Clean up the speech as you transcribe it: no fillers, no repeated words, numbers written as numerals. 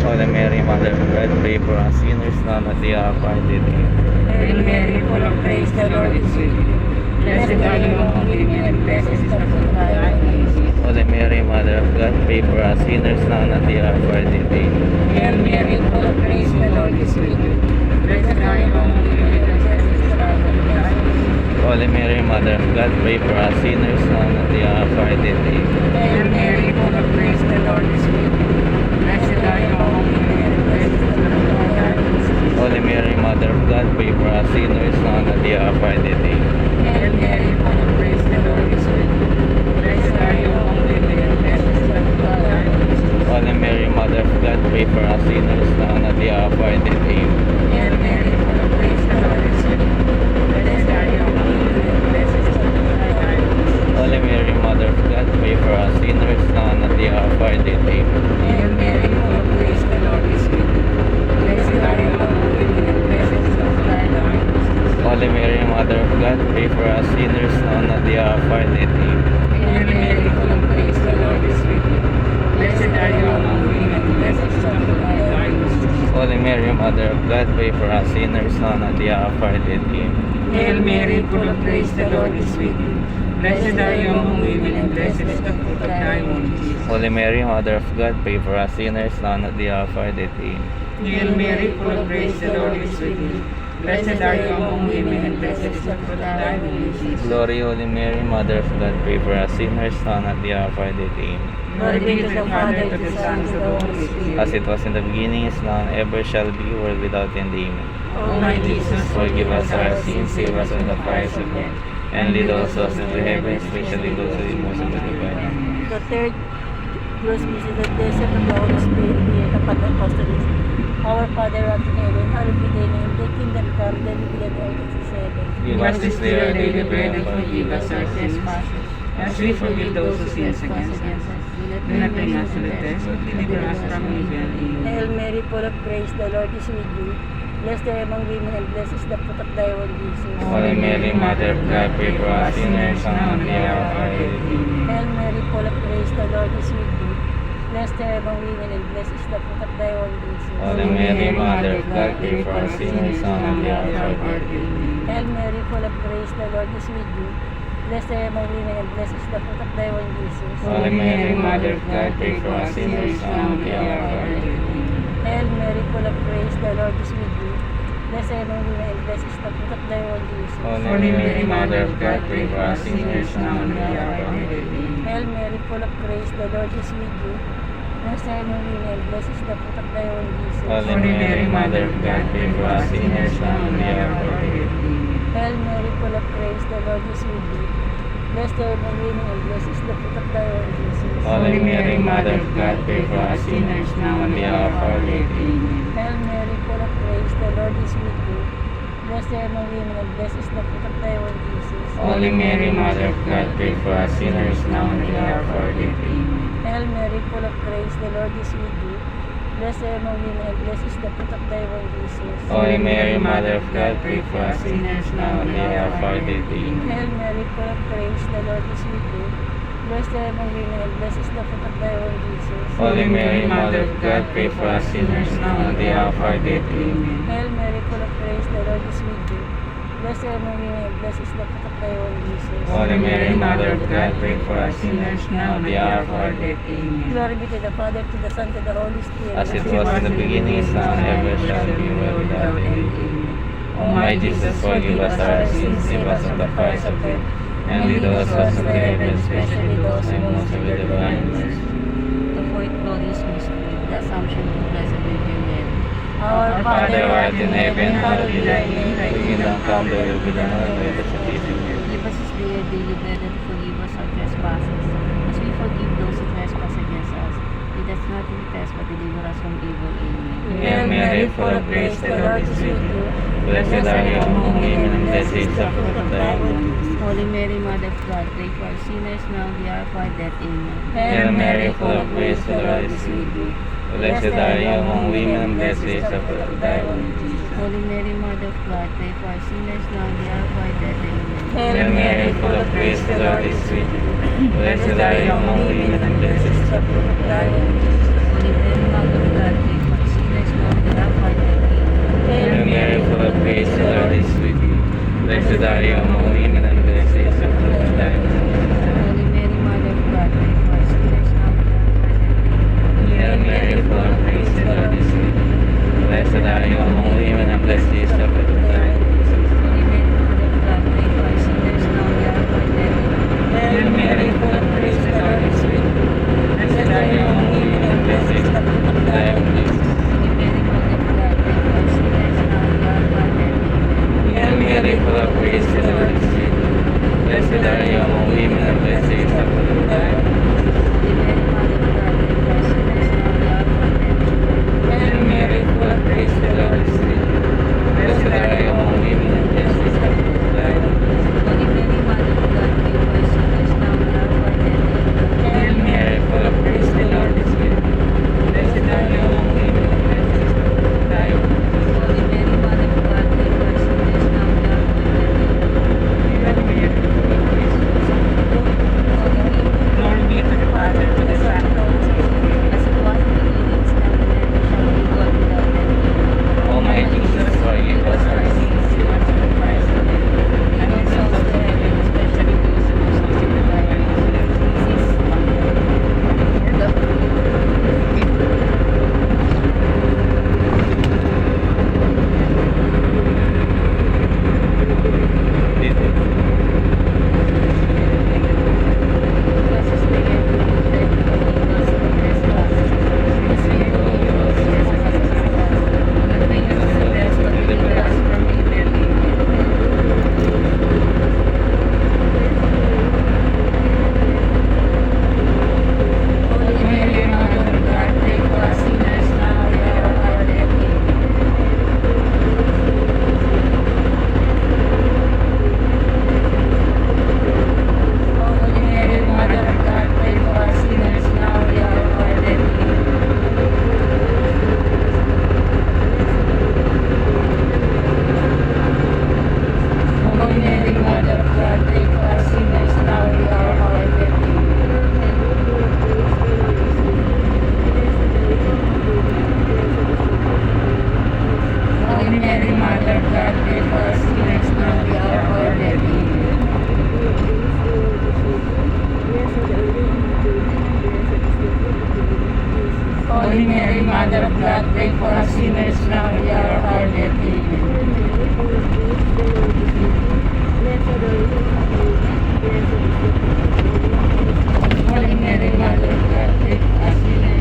Holy Mary, Mother of God, pray for us sinners now and at the hour of our death. Amen. Hail Mary, full of grace, the Lord is with you. Blessed are you among women, and blessed is the fruit of thy womb, Jesus. Holy Mary, Mother of God, pray for us sinners now and at the hour of our death. Amen. Hail Mary, full of grace, the Lord is with you. Blessed are you among women, and blessed is the fruit of thy womb. Holy Mary, Mother of God, pray for us sinners now and at the hour of our death. Amen. Hail Mary, full of grace, the Lord is with you. Blessed are you among women, and blessed is the fruit of thy womb, Jesus. Holy Mary, Mother of God, pray for us sinners now and at the hour of our death. Amen. Hail Mary, full of grace, the Lord is with you. Blessed are you among women, and blessed is the fruit of thy womb, Jesus. Holy Mary, Mother of God, pray for us sinners now and at the hour of our death. Amen. Hail Mary, full of grace, the Lord is with you. Blessed are you among women, and blessed is the fruit of thy womb. Holy Mary, Mother of God, pray for us sinners now and at the hour of our death. Amen. Hail Mary, full of grace, the Lord is with you. Blessed are you among women, and blessed is the fruit of thy womb, Jesus. Holy Mary, Mother of God, pray for us sinners now and at the hour of our death. Amen. Hail Mary, full of grace, the Lord is with you. Blessed are you among women, and blessed is the fruit of thy womb, Jesus. Holy Mary, Mother of God, pray for us sinners now and at the hour of our death. Amen. Hail Mary, full of grace, the Lord is with you. Blessed are you among women, and blessed is the fruit of thy womb, Jesus. Holy Mary, Mother of God, pray for us sinners now and at the hour of our death. Amen. Hail Mary, full of grace, the Lord is with you. Blessed are you among women, and blessed is the fruit of thy womb, Jesus. Glory, Holy Mary, Mother of God, pray for us sinners now and at the hour of our death. Amen. Glory be to the Father, to the Son, to the Holy Spirit. As it was in the beginning, is now, and ever shall be, world without end. Amen. O my Jesus, Forgive us our sins, save us from the fires of hell, and lead all souls into heaven, especially those who need most of the divine. The third Glorious visit the desert of the Holy Spirit near the Pentecostals. Our Father art in heaven, hallowed be thy name, thy kingdom come, thy will be done on earth as it is in heaven. Give us this day our daily bread, and forgive us our trespasses, as we forgive those who sin against us. Do not bring us to the test, but deliver us from evil. Amen. Hail Mary, full of grace, the Lord is with you. Blessed are you among women, and blessed is the fruit of thy womb, Jesus. Holy Mary, Mother of God, pray for us sinners now and at the hour of our death. Amen. Hail Mary, full of grace, the Lord is with you. Blessed are you among women, and blessed is the fruit of thy womb, Jesus. Holy Mary, Mother of God, pray for us sinners now and at the hour of our death. Hail Mary, full of grace, the Lord is with you. Blessed are you among women, and blessed is the fruit of thy womb, Jesus. Holy Mary, Mother of God, pray for us sinners now and at the hour of our death. Hail Mary, full of grace, the Lord is with you. Blessed are you among women, and blessed is the fruit of thy womb, Jesus. Holy Mary, Mother of God, pray for us sinners now and at the hour of our death. Hail Mary, full of grace, the Lord is with you. Blessed are you among women, and blessed is the fruit of thy womb, Jesus. Holy Mary, Mother of God, pray for us sinners now and at the hour of our death. Hail Mary, full of grace, the Lord is with you. Blessed are you among women, and blessed is the fruit of thy womb, Jesus. Holy Mary, Mother of God, pray for us sinners now and at the hour of our death. Hail Mary, full of grace, the Lord is with you. Blessed are you among women, and blessed is the fruit of thy womb, Jesus. Holy Mary, Mother of God, pray for us sinners now and at the hour of our death. Hail Mary, full of grace, the Lord is with you. Blessed are you among women, and blessed is the fruit of thy womb, Jesus. Holy Mary, Mother of God, pray for us sinners now and at the hour of our death. Hail Mary, full of grace, the Lord is with you. Blessed are you among women, and blessed is the fruit of thy womb, Jesus. Holy Mary, Mother of God, pray for us sinners now and at the hour of our death. Hail Mary, full of grace, the Lord is with you. Blessed are you among women, and blessed is the fruit of thy womb, Jesus. Holy Mary, Mother of God, pray for us sinners now and at the hour of our death. Glory be to the Father, to the Son, to the Holy Spirit. As it was in the beginning, is now, and ever shall be, world without end. O my Jesus, forgive us our sins, save us from the fires of hell, and lead all souls into heaven, especially those in most of the divine mercy. The fourth glorious mystery, the Assumption of Blessed Virgin Mary. Our Father who art in heaven, hallowed be thy name. Thy kingdom come, thy will be done on earth as it is in heaven. Give us this day our daily bread, and forgive us our trespasses, as we forgive those who trespass against us. Lead us not into test, but deliver us from evil. Amen. Hail Mary, full of grace, the Lord is with you. Blessed are you among women, and blessed is the fruit of thy womb. Holy Mary, Mother of God, pray for us sinners now and the hour of our death. Amen. Hail Mary, full of grace, the Lord is with you. Blessed are you among women, and blessed is the fruit of thy womb. Holy Mary, Mother of God, pray for us sinners now and the hour of our death. Amen. Hail Mary, full of grace, the Lord is with you. Blessed are you among women, and blessed is the fruit of thy womb. Holy Mary, Mother of God, pray for us Mother of God, pray for us sinners now and at the hour of our death. Amen. Holy Mary, Mother of God, pray for us sinners